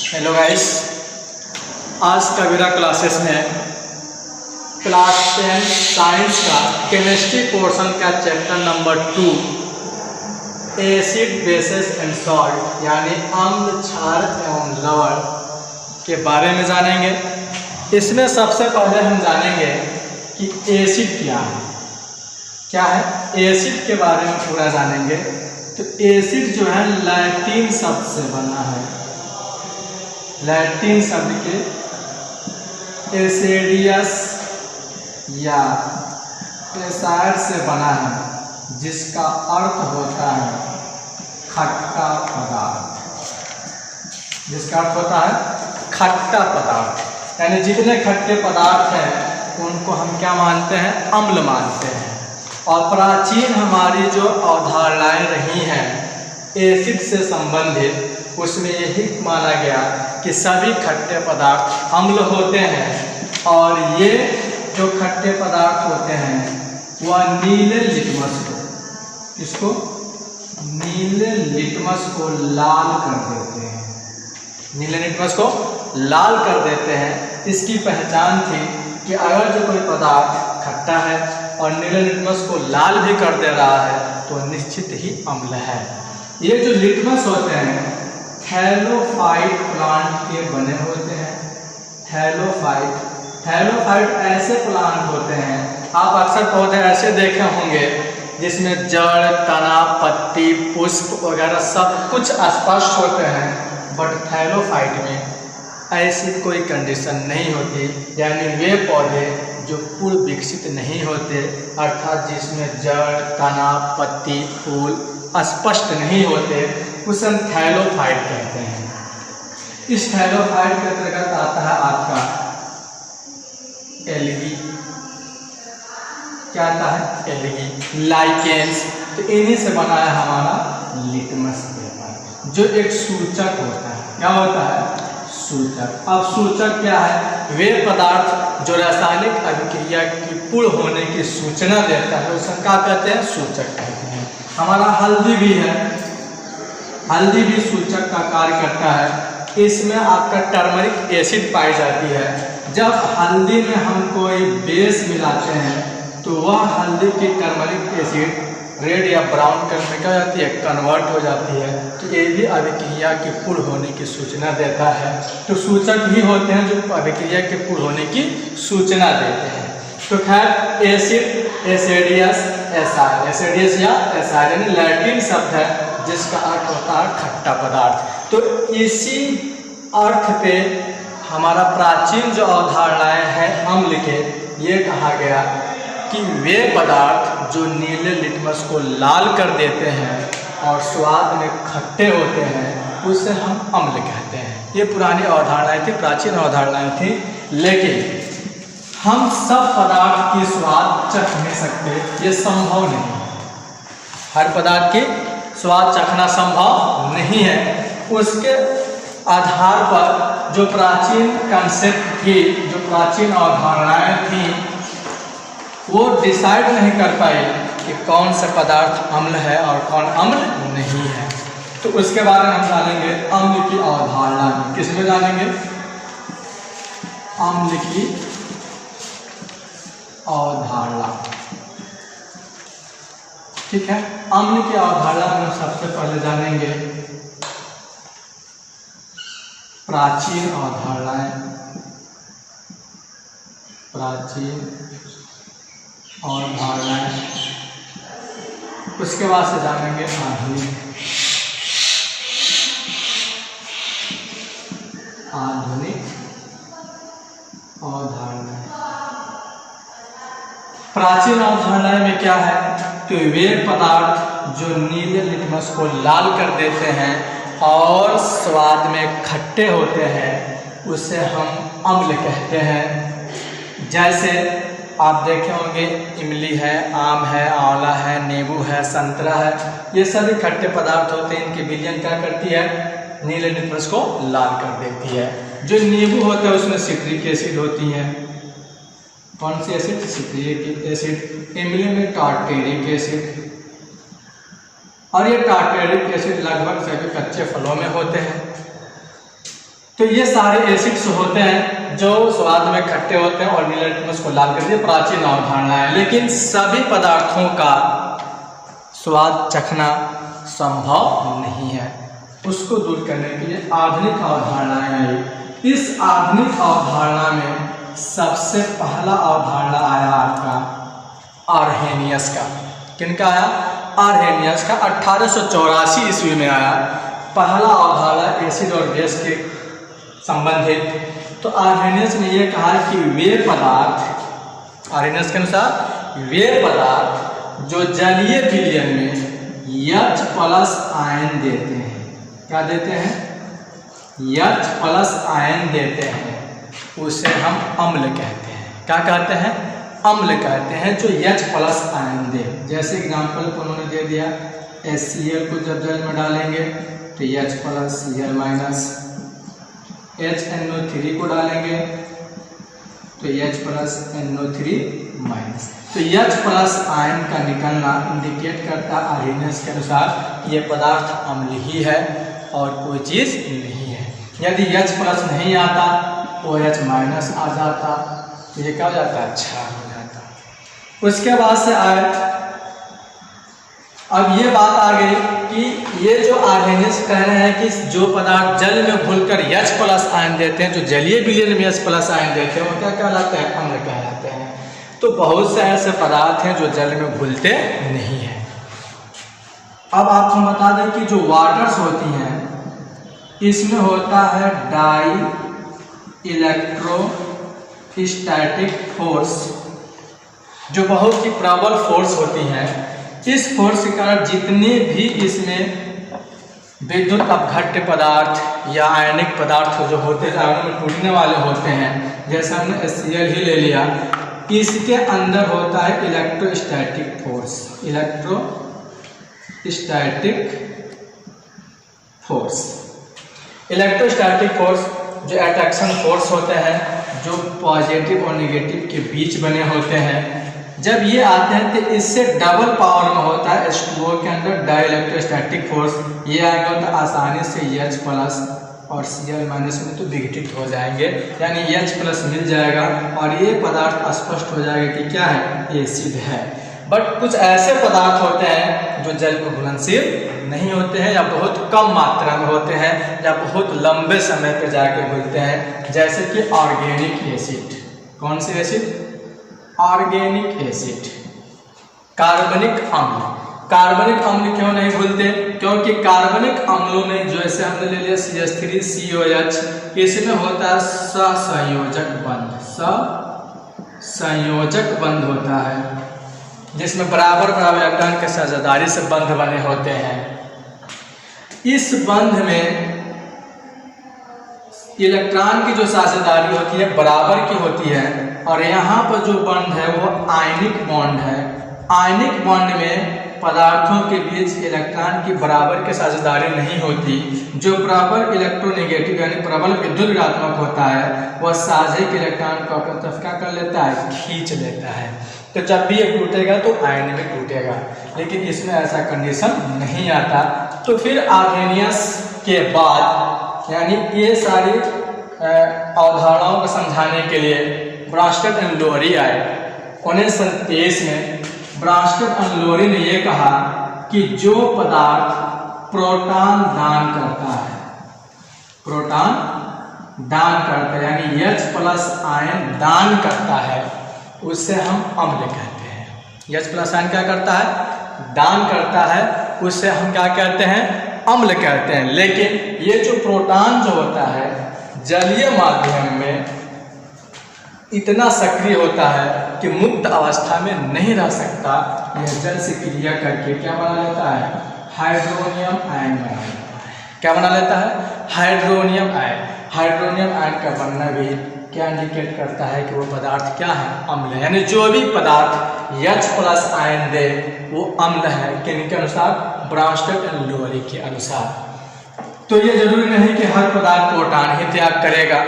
Hello guys, आज का मेरा क्लासेस में क्लास 10 साइंस का केमिस्ट्री पोर्शन का chapter number 2 acid basis and salt यानी अम्ल, क्षार एवं लवण के बारे में जानेंगे। इसमें सबसे पहले हम जानेंगे कि एसिड क्या है। एसिड के बारे में पूरा जानेंगे। तो एसिड जो है लैटिन शब्द से बना है, लैटिन शब्द के एसिडियस या एसाइड से बना है, जिसका अर्थ होता है खट्टा पदार्थ। जिसका अर्थ होता है खट्टा पदार्थ, यानी जितने खट्टे पदार्थ हैं उनको हम क्या मानते हैं? अम्ल मानते हैं। और प्राचीन हमारी जो अवधारणाएं रही हैं एसिड से संबंधित, उसमें यही माना गया कि सभी खट्टे पदार्थ अम्ल होते हैं और ये जो खट्टे पदार्थ होते हैं वह नीले लिटमस को लाल कर देते हैं। नीले लिटमस को लाल कर देते हैं। इसकी पहचान थी कि अगर जो कोई पदार्थ खट्टा है और नीले लिटमस को लाल भी कर दे रहा है तो निश्चित ही अम्ल है। ये जो लिटमस होते हैं थैलोफाइट प्लांट के बने होते हैं। थैलोफाइट ऐसे प्लांट होते हैं, आप अक्सर पौधे ऐसे देखे होंगे जिसमें जड़, तना, पत्ती, पुष्प वगैरह सब कुछ स्पष्ट होते हैं, बट थैलोफाइट में ऐसी कोई कंडीशन नहीं होती, यानी वे पौधे जो पूर्ण विकसित नहीं होते, अर्थात जिसमें जड़, तना, पत्ती, फूल स्पष्ट नहीं होते, उसे हम थैलोफाइट कहते हैं। इस थैलोफाइट के अंतर्गत आता है आपका एल्गी। क्या आता है? Algae, lichens. तो इन्हीं से बना है हमारा लिटमस पेपर, जो एक सूचक होता है। क्या होता है? सूचक। अब सूचक क्या है? वे पदार्थ जो रासायनिक अभिक्रिया की पूर्ण होने की सूचना देता है, उसे क्या कहते हैं? सूचक कहते हैं। हमारा हल्दी भी है, हल्दी भी सूचक का कार्य करता है। इसमें आपका टर्मरिक एसिड पाई जाती है। जब हल्दी में हम कोई बेस मिलाते हैं तो वह हल्दी की टर्मरिक एसिड रेड या ब्राउन कलर में क्या जाती है? कन्वर्ट हो जाती है। तो ये भी अभिक्रिया के पूर्ण होने की सूचना देता है। तो सूचक ही होते हैं जो अभिक्रिया के पूर्ण होने की सूचना देते हैं। तो खैर एसिड, एसिडियस, एसाइड, एसिडियस या एसाइड यानी लैटिन शब्द है जिसका अर्थ होता है खट्टा पदार्थ। तो इसी अर्थ पे हमारा प्राचीन जो अवधारणाएं हैं अम्ल के, ये कहा गया कि वे पदार्थ जो नीले लिटमस को लाल कर देते हैं और स्वाद में खट्टे होते हैं, उसे हम अम्ल कहते हैं। ये पुरानी अवधारणाएं थी, प्राचीन अवधारणाएं थी। लेकिन हम सब पदार्थ की स्वाद चख नहीं सकते, ये संभव नहीं है। हर पदार्थ की स्वाद चखना संभव नहीं है। उसके आधार पर जो प्राचीन कंसेप्ट थी, जो प्राचीन अवधारणाएं थी, वो डिसाइड नहीं कर पाई कि कौन सा पदार्थ अम्ल है और कौन अम्ल नहीं है। तो उसके बारे में हम जानेंगे अम्ल की अवधारणा में। किसमें जानेंगे? अम्ल की अवधारणा। ठीक है, अम्ल की अवधारणा में सबसे पहले जानेंगे प्राचीन अवधारणाएं। प्राचीन अवधारणाएं, उसके बाद से जानेंगे आधुनिक अवधारणाएं। प्राचीन अवधारणाएं में क्या है? तो वे पदार्थ जो नीले लिटमस को लाल कर देते हैं और स्वाद में खट्टे होते हैं, उसे हम अम्ल कहते हैं। जैसे आप देखे होंगे इमली है, आम है, आंवला है, नींबू है, संतरा है, ये सभी खट्टे पदार्थ होते हैं। इनकी विलयन क्या करती है? नीले लिटमस को लाल कर देती है। जो नींबू होता है उसमें सिट्रिक एसिड होती है। कौन सी एसिड? Citric acid. इमली में टार्टेरिक एसिड। और ये टार्टेरिक एसिड लगभग सभी कच्चे फलों में होते हैं। तो ये सारे एसिड्स होते हैं जो स्वाद में खट्टे होते हैं और नीले लिटमस को लाल कर दिए, प्राचीन अवधारणा है। लेकिन सभी पदार्थों का स्वाद चखना संभव नहीं है, उसको दूर करने के लिए आधुनिक अवधारणाएं आई। इस आधुनिक अवधारणा में सबसे पहला अवधारणा आया आपका आर्हेनियस का। किनका आया? आर्हेनियस का 1884 ईस्वी में आया पहला अवधारणा एसिड और बेस के संबंधित। तो आर्हेनियस ने यह कहा कि वे पदार्थ, आर्हेनियस के अनुसार वे पदार्थ जो जलीय विलयन में H+ आयन देते हैं, क्या देते हैं? H+ आयन देते हैं, उसे हम अम्ल कहते हैं। क्या कहते हैं? अम्ल कहते हैं, जो H+ आयन दे। जैसे एग्जाम्पल उन्होंने दे दिया, HCl को जब जल में डालेंगे तो H+, Cl-, HNO3 को डालेंगे तो H+, NO3-। तो H+ आयन का निकलना इंडिकेट करता है आर्हेनियस के अनुसार ये पदार्थ अम्ल ही है और कोई चीज़ नहीं है। यदि H+ नहीं आता, OH- आ जाता तो ये क्या हो जाता है? क्षार हो जाता। उसके बाद से आए, अब ये बात आ गई कि ये जो आर्हेनियस कह रहे हैं कि जो पदार्थ जल में घुलकर H+ आयन देते हैं, जो जलीय विलयन में H+ आयन देते हैं, वो क्या कहलाते हैं? अम्ल कहलाते हैं। तो बहुत से ऐसे पदार्थ हैं जो जल में घुलते नहीं हैं। अब आपको बता दें कि जो वाटर्स होती हैं, इसमें होता है डाई इलेक्ट्रोस्टैटिक फोर्स, जो बहुत ही प्रबल फोर्स होती हैं। इस फोर्स के कारण जितने भी इसमें विद्युत अपघट्य पदार्थ या आयनिक पदार्थ जो होते हैं, आयनों में टूटने वाले होते हैं, जैसे हमने HCl ही ले लिया, इसके अंदर होता है इलेक्ट्रोस्टैटिक फोर्स। इलेक्ट्रोस्टैटिक फोर्स जो अट्रैक्शन फोर्स होते हैं, जो पॉजिटिव और नेगेटिव के बीच बने होते हैं, जब ये आते हैं तो इससे डबल पावर में होता है H2O के अंदर डाई इलेक्ट्रोस्टैटिक फोर्स। ये आगे होता है आसानी से H+ और Cl- में तो विघटित हो जाएंगे, यानी H+ मिल जाएगा और ये पदार्थ स्पष्ट हो जाएगा कि क्या है? एसिड है। बट कुछ ऐसे पदार्थ होते हैं जो जल में घुलनशील नहीं होते हैं, या बहुत कम मात्रा में होते हैं, या बहुत लंबे समय पर जाके घुलते हैं, जैसे कि ऑर्गेनिक एसिड। कौन से एसिड? Organic acid. कार्बनिक अम्ल। कार्बनिक अम्ल क्यों नहीं घुलते? क्योंकि कार्बनिक अम्लों में, जैसे हमने ले लिया CH3COH, इसमें होता है सहसंयोजक बंध। सहसंयोजक बंध होता है, जिसमें बराबर बराबर इलेक्ट्रॉन के साझेदारी से बंध बने होते हैं। इस बंध में इलेक्ट्रॉन की जो साझेदारी होती है बराबर की होती है, और यहाँ पर जो बॉन्ड है वो आयनिक बॉन्ड है। आयनिक बॉन्ड में पदार्थों के बीच इलेक्ट्रॉन की बराबर की साझेदारी नहीं होती। जो बराबर इलेक्ट्रोनेगेटिव यानी प्रबल विद्युत ऋणात्मक होता है, वह साझे के इलेक्ट्रॉन को अपनी तरफ क्या कर लेता है? खींच लेता है। तो जब भी ये टूटेगा तो आयन में टूटेगा, लेकिन इसमें ऐसा कंडीशन नहीं आता। तो फिर आर्हेनियस के बाद, यानी ये सारी अवधारणाओं को समझाने के लिए ब्रांस्टेड एंड लोरी आए। 1923 में ब्रांस्टेड एंड लोरी ने यह कहा कि जो पदार्थ प्रोटॉन दान करता है, प्रोटॉन दान करता है, यानी H+ आयन दान करता है, उससे हम अम्ल कहते हैं। H+ आयन क्या करता है? दान करता है, उससे हम क्या कहते हैं? अम्ल कहते हैं। लेकिन ये जो प्रोटॉन जो होता है जलीय माध्यम में इतना सक्रिय होता है कि मुक्त अवस्था में नहीं रह सकता। यह जल से क्रिया करके क्या बना लेता है? हाइड्रोनियम आयन बना लेता है। क्या बना लेता है? Hydronium ion. हाइड्रोनियम आयन का बनना भी क्या इंडिकेट करता है कि वो पदार्थ क्या है? अम्ल है। यानी जो भी पदार्थ H+ आयन दे वो अम्ल है, किनके अनुसार? ब्रांस्टेड एंड लोरी के अनुसार। तो ये जरूरी नहीं कि हर पदार्थ प्रोटॉन ही त्याग करेगा।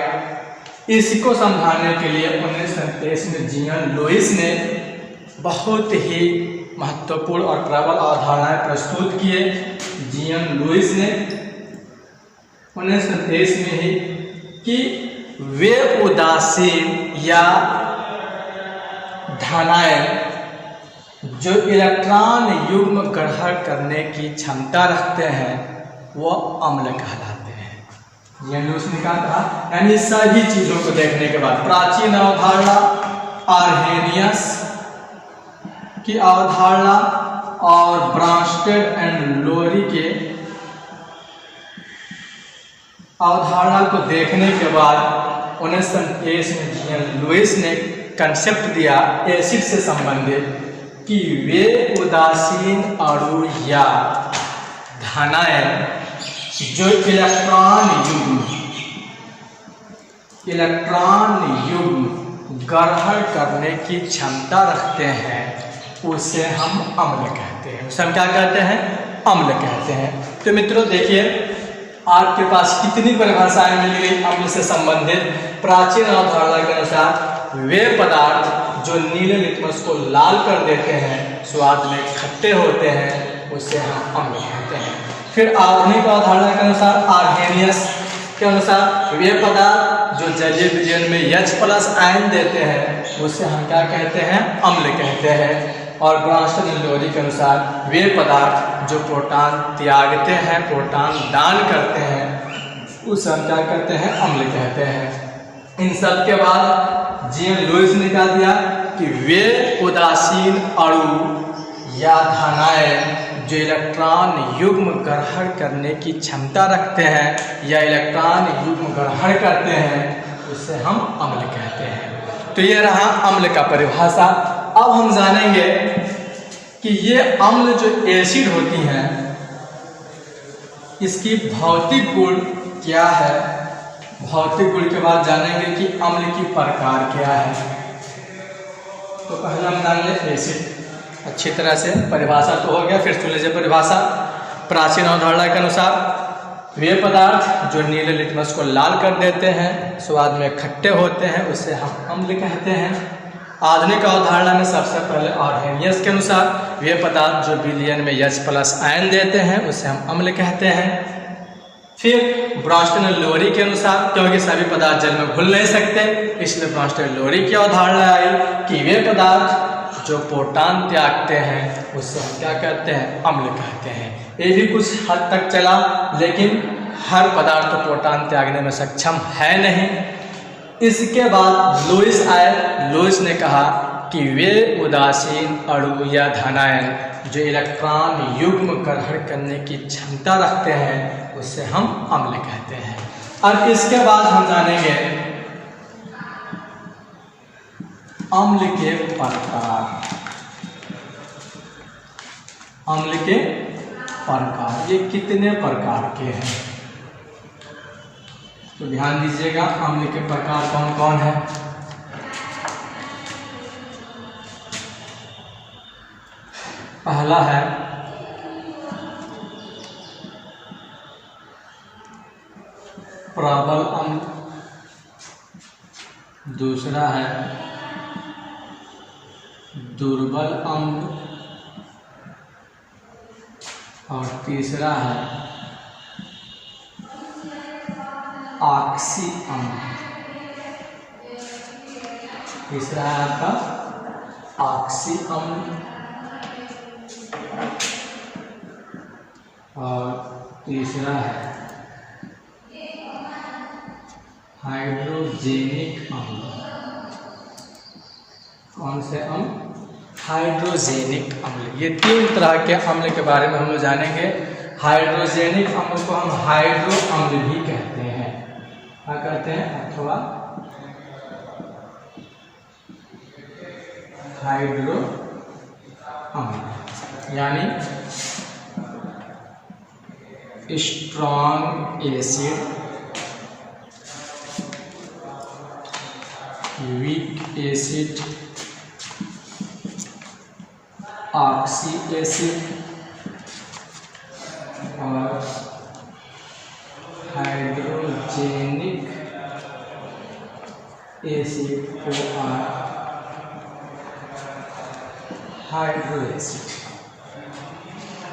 इसको समझाने के लिए 1923 में जीएन लुईस ने बहुत ही महत्वपूर्ण और प्रबल अवधारणाएं प्रस्तुत किए। जीएन लुईस ने 1923 में ही कि वे उदासीन या धनायन जो इलेक्ट्रॉन युग्म ग्रहण करने की क्षमता रखते हैं वो अम्ल कहलाते हैं। यानी उसने कहा था, यानी सभी चीजों को देखने के बाद प्राचीन अवधारणा आर्हेनियस की अवधारणा और ब्रांस्टेड एंड लोरी के अवधारणा को देखने के बाद 1923 में जीएन लुईस ने कंसेप्ट दिया एसिड से संबंधित कि वे उदासीन अणु या धनायन जो इलेक्ट्रॉन युग्म ग्रहण करने की क्षमता रखते हैं उसे हम अम्ल कहते हैं। उसे हम क्या कहते हैं? अम्ल कहते हैं। तो मित्रों देखिए, आपके पास कितनी परिभाषाएं मिल गई अम्ल से संबंधित। प्राचीन अवधारणा के अनुसार वे पदार्थ जो नीले लिटमस को लाल कर देते हैं, स्वाद में खट्टे होते हैं, उसे हम अम्ल कहते हैं। फिर आधुनिक अवधारणा के अनुसार आर्हेनियस के अनुसार वे पदार्थ जो जलीय विलयन में H+ आयन देते हैं उसे हम क्या कहते हैं? अम्ल कहते हैं। और ब्रांस्टेड एंड लोरी के अनुसार वे पदार्थ जो प्रोटॉन त्यागते हैं, प्रोटॉन दान करते हैं, उसे हम क्या कहते हैं? अम्ल कहते हैं। इन सब के बाद जीएन लुईस ने कहा दिया कि वे उदासीन अणु या धनायन जो इलेक्ट्रॉन युग्म ग्रहण करने की क्षमता रखते हैं या इलेक्ट्रॉन युग्म ग्रहण करते हैं उसे हम अम्ल कहते हैं। तो ये रहा अम्ल का परिभाषा। अब हम जानेंगे कि ये अम्ल जो एसिड होती हैं इसकी भौतिक गुण क्या है। भौतिक गुण के बाद जानेंगे कि अम्ल की प्रकार क्या है। तो पहले हम जान ले एसिड। अच्छी तरह से परिभाषा तो हो गया, फिर सुन लीजिए परिभाषा। प्राचीन अवधारणा के अनुसार वे पदार्थ जो नीले लिटमस को लाल कर देते हैं, स्वाद में खट्टे होते हैं, उसे हम अम्ल कहते हैं। आधुनिक अवधारणा में सबसे पहले आर्हेनियस के अनुसार वे पदार्थ जो विलयन में H+ आयन देते हैं उसे हम अम्ल कहते हैं। फिर ब्रांस्टेड एंड लोरी के अनुसार, क्योंकि सभी पदार्थ जल में घुल नहीं सकते, इसलिए ब्रांस्टेड एंड लोरी की अवधारणा आई कि वे पदार्थ जो प्रोटॉन त्यागते हैं उससे हम क्या कहते हैं? अम्ल कहते हैं। ये भी कुछ हद तक चला, लेकिन हर पदार्थ प्रोटॉन त्यागने में सक्षम है नहीं। इसके बाद लुईस आए। लुईस ने कहा कि वे उदासीन अणु या धनायन जो इलेक्ट्रॉन युग्म ग्रहण करने की क्षमता रखते हैं उसे हम अम्ल कहते हैं। अब इसके बाद हम जानेंगे अम्ल के प्रकार। अम्ल के प्रकार, ये कितने प्रकार के हैं? तो ध्यान दीजिएगा, अम्ल के प्रकार कौन कौन है। पहला है प्रबल अम्ल, दूसरा है दुर्बल अम्ल और तीसरा है ऑक्सी अम्ल। तीसरा है आपका ऑक्सी अम्ल और तीसरा है हाइड्रोजेनिक अम्ल। कौन से अम्ल? हाइड्रोजेनिक अम्ल। ये तीन तरह के अम्ल के बारे में हम लोग जानेंगे। हाइड्रोजेनिक अम्ल को हम हाइड्रो अम्ल भी कहते हैं। क्या कहते हैं? अथवा हाइड्रो अम्ल, यानी strong acid, weak acid, oxy acid और हाइड्रोजेनिक एसिड को हाइड्रो एसिड।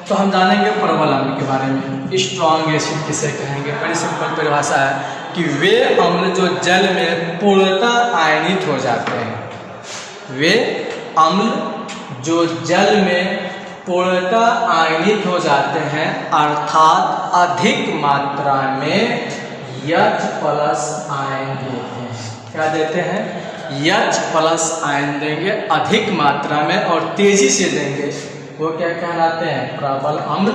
तो हम जानेंगे प्रबल अम्ल के बारे में। स्ट्रॉन्ग एसिड किसे कहेंगे? बड़ी सिंपल परिभाषा है। कि वे अम्ल जो जल में पूर्णतः आयनित हो जाते हैं। वे अम्ल जो जल में पूर्णतः आयनित हो जाते हैं अर्थात अधिक मात्रा में H+ आयन देते हैं। क्या देते हैं? H+ आयन देंगे अधिक मात्रा में और तेजी से देंगे। वो क्या कहलाते हैं? प्रबल अम्ल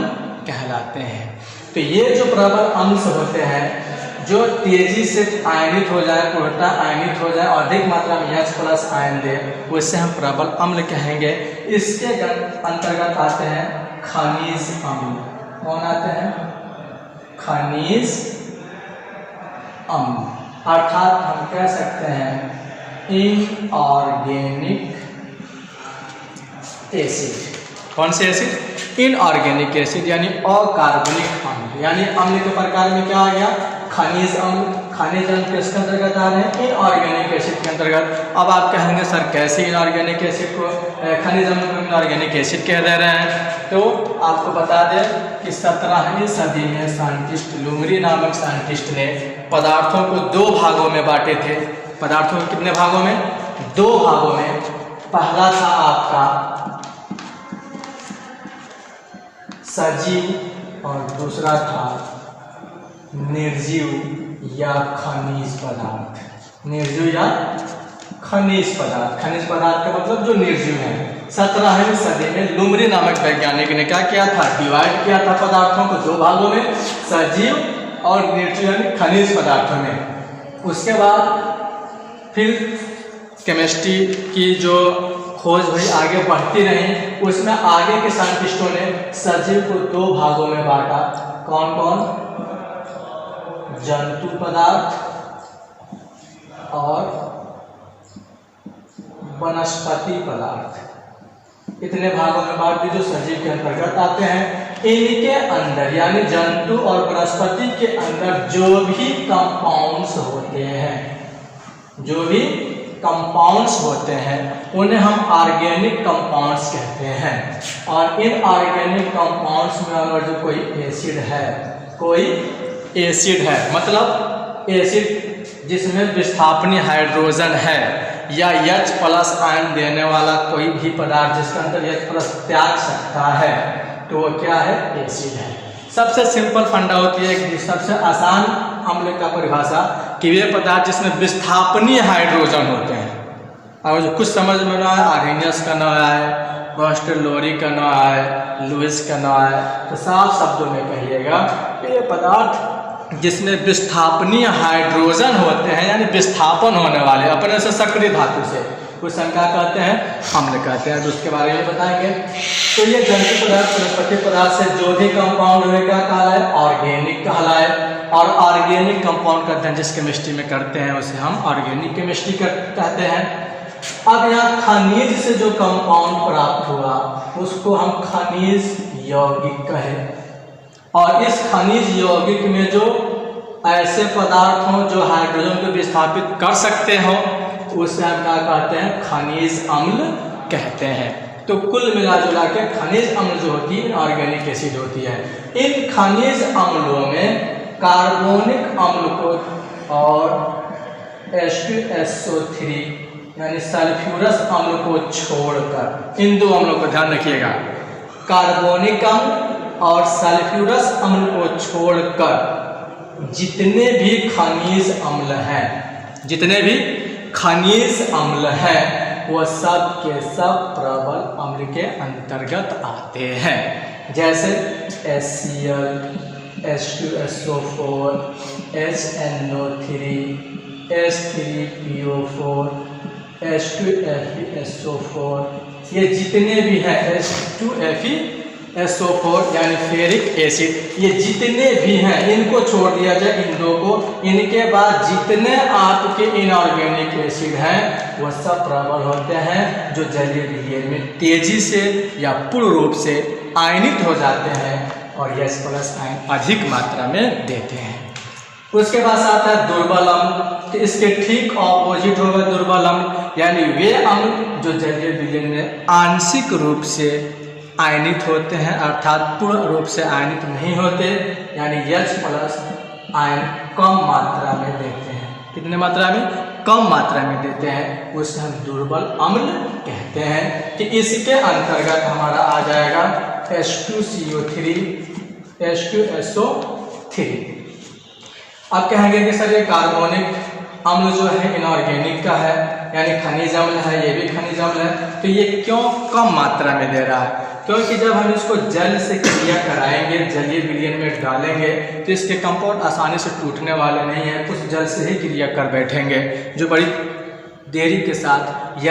कहलाते हैं। तो ये जो प्रबल अम्ल होते हैं जो तेजी से आयनित हो जाए, पूर्णतः आयनित हो जाए और अधिक मात्रा में H+ आयन दे, उससे हम प्रबल अम्ल कहेंगे। इसके अंतर्गत आते हैं खनिज अम्ल। कौन आते हैं? खनिज अम्ल, अर्थात हम कह सकते हैं इनऑर्गेनिक एसिड। कौन से एसिड? इनऑर्गेनिक एसिड यानी अकार्बनिक अम्ल। यानी अम्ल के प्रकार में क्या आ गया? खनिज अम्ल। खनिज अम्ल किसके अंतर्गत आ रहे हैं? इनऑर्गेनिक एसिड के अंतर्गत। अब आप कहेंगे सर कैसे इनऑर्गेनिक एसिड को, खनिज अम्ल को इनऑर्गेनिक एसिड कह दे रहे हैं? तो आपको बता दें कि 17वीं सदी में साइंटिस्ट लुमरी नामक साइंटिस्ट ने पदार्थों को 2 भागों में बांटे थे। पदार्थों को कितने भागों में? 2 भागों में। पहला था आपका सजीव और दूसरा था निर्जीव या खनिज पदार्थ। निर्जीव या खनिज पदार्थ। खनिज पदार्थ का मतलब जो निर्जीव है। 17वीं सदी में लुमरी नामक वैज्ञानिक ने क्या किया था? डिवाइड किया था पदार्थों को 2 भागों में, सजीव और निर्जीव यानी खनिज पदार्थों में। उसके बाद फिर केमिस्ट्री की जो खोज हुई आगे बढ़ती रही, उसमें आगे के साइंटिस्टों ने सजीव को 2 भागों में बांटा। कौन कौन? जंतु पदार्थ और वनस्पति पदार्थ। इतने भागों में बांट दी जो सजीव के अंतर्गत आते हैं। इनके अंदर यानी जंतु और वनस्पति के अंदर जो भी कंपाउंड्स होते हैं, जो भी कंपाउंड्स होते हैं उन्हें हम ऑर्गेनिक कंपाउंड्स कहते हैं। और इन ऑर्गेनिक कंपाउंड्स में अगर जो कोई एसिड है, कोई एसिड है मतलब एसिड जिसमें विस्थापनीय हाइड्रोजन है या H+ आयन देने वाला कोई भी पदार्थ जिसके अंदर H+ त्याग सकता है, तो वो क्या है? एसिड है। सबसे सिंपल फंडा होती है कि सबसे आसान अम्ल का परिभाषा कि वे पदार्थ जिसमें विस्थापनीय हाइड्रोजन होते हैं। और जो कुछ समझ में ना आए, आर्हेनियस का ना आए, बॉस्टेलोरी का ना आए, लुइस का ना आए, तो साफ शब्दों में कहिएगा कि ये पदार्थ जिसमें विस्थापनीय हाइड्रोजन होते हैं यानी विस्थापन होने वाले अपने से सक्रिय धातु से, कुछ हम क्या कहते हैं? अम्ल कहते हैं। तो उसके बारे में बताएंगे। तो ये जंतु पदार्थ वनस्पति पदार्थ से जो भी कंपाउंड हुए क्या कहलाए? ऑर्गेनिक कहलाए। और ऑर्गेनिक कंपाउंड का अध्ययन जिस केमिस्ट्री में करते हैं उसे हम ऑर्गेनिक केमिस्ट्री कहते हैं। अब यहाँ खनिज से जो कंपाउंड प्राप्त हुआ उसको हम खनिज यौगिक कहें। और इस खनिज यौगिक में जो ऐसे पदार्थ हों जो हाइड्रोजन को विस्थापित कर सकते हों उसे हम क्या कहते हैं? खनिज अम्ल कहते हैं। तो कुल मिला जुला के खनिज अम्ल जो होती है ऑर्गेनिक एसिड होती है। इन खनिज अम्लों में कार्बोनिक अम्ल को और H2SO3 यानी सल्फ्यूरस अम्ल को छोड़कर, इन 2 अम्लों को ध्यान रखिएगा, कार्बोनिक अम्ल और सल्फ्यूरस अम्ल को छोड़कर जितने भी खनिज अम्ल हैं, जितने भी खनिज अम्ल हैं वो सब के सब प्रबल अम्ल के अंतर्गत आते हैं। जैसे HCl, H2SO4, HNO3, H3PO4, H2FeSO4, ये जितने भी हैं H2FeSO4 यानी फेरिक एसिड, ये जितने भी हैं इनको छोड़ दिया जाए, इन 2 को। इनके बाद जितने आपके इनऑर्गेनिक एसिड हैं वो सब प्रबल होते हैं जो जलीय विलयन में तेजी से या पूर्ण रूप से आयनित हो जाते हैं और H+ आयन अधिक मात्रा में देते हैं। उसके बाद आता है दुर्बल अम्ल। तो इसके ठीक ऑपोजिट होगा दुर्बल अम्ल, यानी वे अम्ल जो जलीय विलयन में आंशिक रूप से आयनित होते हैं अर्थात पूर्ण रूप से आयनित नहीं होते, यानी H+ आयन कम मात्रा में देते हैं। कितने मात्रा में? कम मात्रा में देते हैं, उसे हम दुर्बल अम्ल कहते हैं। कि इसके अंतर्गत हमारा आ जाएगा H2CO3 H2SO3। अब कहेंगे कि सर ये कार्बोनिक अम्ल जो है इनऑर्गेनिक का है, यानी खनिज अम्ल है, ये भी खनिज अम्ल है, तो ये क्यों कम मात्रा में दे रहा है? क्योंकि जब हम इसको जल से क्रिया कराएंगे, जलीय विलयन में डालेंगे, तो इसके कंपाउंड आसानी से टूटने वाले नहीं हैं, कुछ जल से ही क्रिया कर बैठेंगे, जो बड़ी देरी के साथ H+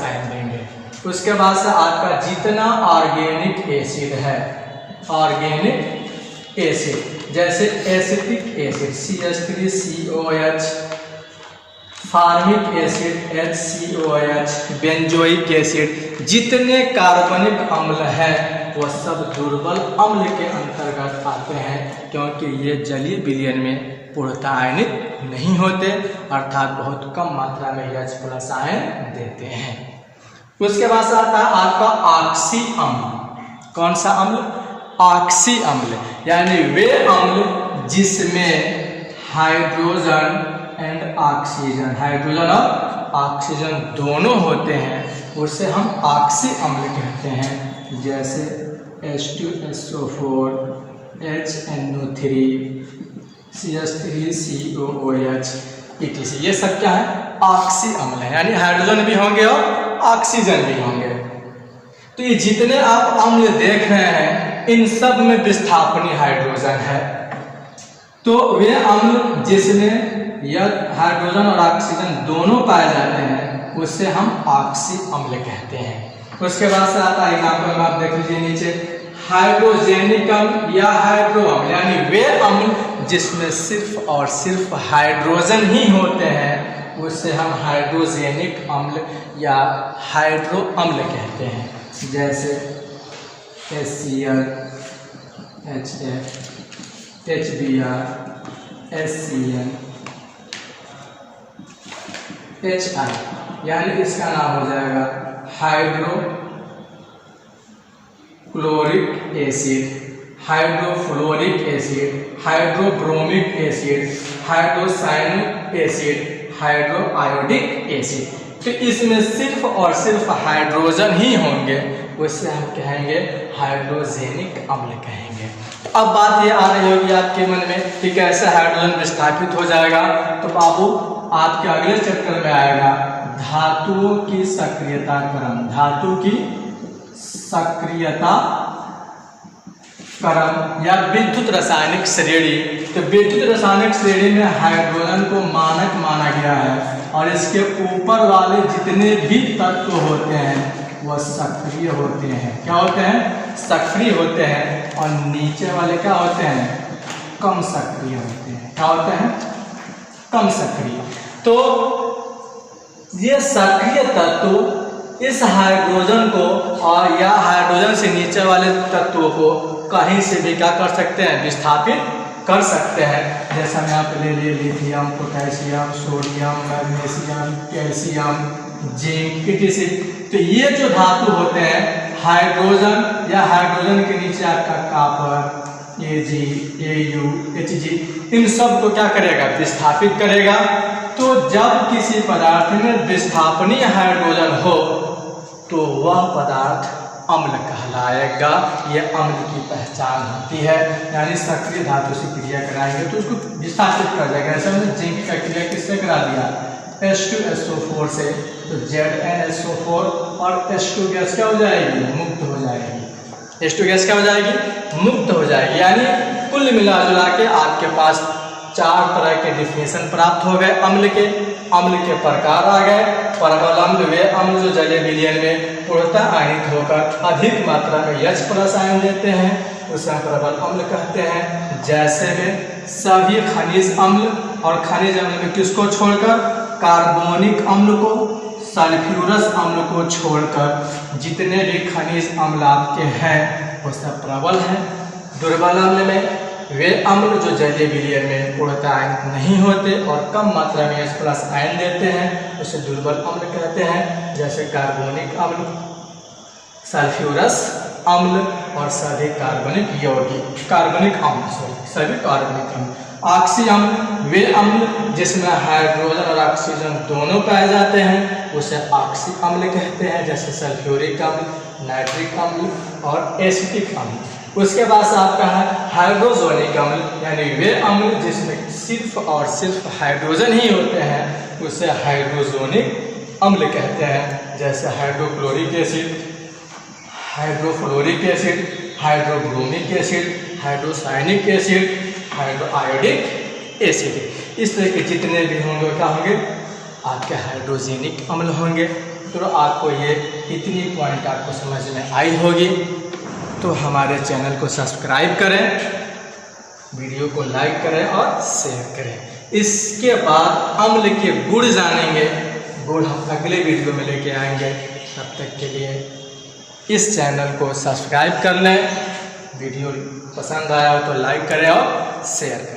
आयन देंगे। उसके बाद से आपका जितना ऑर्गेनिक एसिड है, ऑर्गेनिक एसिड जैसे acetic acid CH3COH, formic acid HCOH, benzoic acid, जितने कार्बनिक अम्ल है वह सब दुर्बल अम्ल के अंतर्गत आते हैं, क्योंकि ये जलीय विलयन में पूर्णतः आयनित नहीं होते, अर्थात बहुत कम मात्रा में H+ आयन देते हैं। उसके बाद से आता है आपका ऑक्सी अम्ल। कौन सा अम्ल? ऑक्सी अम्ल, यानी वे अम्ल जिसमें हाइड्रोजन एंड ऑक्सीजन, हाइड्रोजन और ऑक्सीजन दोनों होते हैं, उसे हम ऑक्सी अम्ल कहते हैं। जैसे H2SO4 HNO3 CH3COOH etc. ये सब क्या है? ऑक्सी अम्ल है, यानी हाइड्रोजन भी होंगे और ऑक्सीजन भी होंगे। तो ये जितने आप अम्ल देख रहे हैं इन सब में विस्थापनीय हाइड्रोजन है। तो वे अम्ल जिसमें यह हाइड्रोजन और ऑक्सीजन दोनों पाए जाते हैं उसे हम ऑक्सी अम्ल कहते हैं। उसके बाद से आता है एग्जाम्पल में आप देख लीजिए नीचे, हाइड्रोजेनिक अम्ल या हाइड्रो अम्ल, यानी वे अम्ल जिसमें सिर्फ और सिर्फ हाइड्रोजन ही होते हैं उसे हम हाइड्रोजेनिक अम्ल या हाइड्रो अम्ल कहते हैं। जैसे HCl, HF, HBr, HCl, HI, यानी इसका नाम हो जाएगा hydrochloric acid, hydrofluoric acid, hydrobromic acid, hydrocyanic acid, hydroiodic acid. तो इसमें सिर्फ और सिर्फ हाइड्रोजन ही होंगे, उससे हम कहेंगे हाइड्रोजेनिक अम्ल कहेंगे। अब बात ये आ रही होगी आपके मन में कि कैसे हाइड्रोजन विस्थापित हो जाएगा, तो बाबू आपके अगले चैप्टर में आएगा धातुओं की सक्रियता क्रम, धातु की सक्रियता क्रम या विद्युत रासायनिक श्रेणी। तो विद्युत रासायनिक श्रेणी में हाइड्रोजन को मानक माना गया है और इसके ऊपर वाले जितने भी तत्व होते हैं वह सक्रिय होते हैं। क्या होते हैं? सक्रिय होते हैं। और नीचे वाले क्या होते हैं? कम सक्रिय होते हैं। क्या होते हैं? कम सक्रिय। तो ये सक्रिय तत्व इस हाइड्रोजन को और या हाइड्रोजन से नीचे वाले तत्वों को कहीं से भी क्या कर सकते हैं? विस्थापित कर सकते हैं। जैसा मैं यहाँ पे ले लिए lithium, potassium, sodium, magnesium, calcium, zinc etc. तो ये जो धातु होते हैं हाइड्रोजन या हाइड्रोजन के नीचे आपका कॉपर, Ag, Au, Hg, इन सब को क्या करेगा? विस्थापित करेगा। तो जब किसी पदार्थ में विस्थापनीय हाइड्रोजन हो तो वह पदार्थ अम्ल कहलाएगा। यह अम्ल की पहचान होती है, यानी सक्रिय धातु से क्रिया कराएंगे तो उसको विस्थापित कर जाएगा। ऐसे हमने जिंक का क्रिया किससे करा दिया? H2SO4 से, तो ZnSO4 और H2 गैस क्या हो जाएगी? मुक्त हो जाएगी। H2 गैस क्या हो जाएगी? मुक्त हो जाएगी। यानी कुल मिला जुला के आपके पास 4 तरह के डिफिनेशन प्राप्त हो गए अम्ल के। अम्ल के प्रकार आ गए। प्रबल अम्ल वे अम्ल जो जलीय विलयन में पूर्णतः आयनित होकर अधिक मात्रा में H+ आयन देते हैं, उसे हम प्रबल अम्ल कहते हैं। जैसे में सभी खनिज अम्ल, और खनिज अम्ल में किसको छोड़कर? कार्बोनिक अम्ल को, सल्फ्यूरस अम्ल को छोड़कर जितने भी खनिज अम्ल आपके हैं वो सब प्रबल हैं। दुर्बल अम्ल में वे अम्ल जो जलीय विलयन में पूर्णतः आयनित नहीं होते और कम मात्रा में H+ आयन देते हैं, उसे दुर्बल अम्ल कहते हैं। जैसे कार्बोनिक अम्ल, सल्फ्यूरस अम्ल और सभी कार्बनिक यौगिक, कार्बनिक अम्ल, सभी कार्बनिक अम्ल। ऑक्सी अम्ल वे अम्ल जिसमें हाइड्रोजन और ऑक्सीजन दोनों पाए जाते हैं उसे ऑक्सी अम्ल कहते हैं, जैसे सल्फ्यूरिक अम्ल, नाइट्रिक अम्ल और एसिटिक अम्ल। उसके बाद आपका है हाइड्रोजोनिक अम्ल, यानी वे अम्ल जिसमें सिर्फ और सिर्फ हाइड्रोजन ही होते हैं उसे हाइड्रोजोनिक अम्ल कहते हैं, जैसे hydrochloric acid, hydrofluoric acid, hydrobromic acid, hydrocyanic acid, hydroiodic acid. इस तरह के जितने भी होंगे क्या होंगे आपके हाइड्रोजेनिक अम्ल होंगे। तो आपको ये इतनी पॉइंट आपको समझ में आई होगी। तो हमारे चैनल को सब्सक्राइब करें, वीडियो को लाइक करें और शेयर करें। इसके बाद अम्ल के गुण जानेंगे, गुण हम अगले वीडियो में लेके आएंगे। तब तक के लिए इस चैनल को सब्सक्राइब कर लें, वीडियो पसंद आया हो तो लाइक करें और शेयर करें।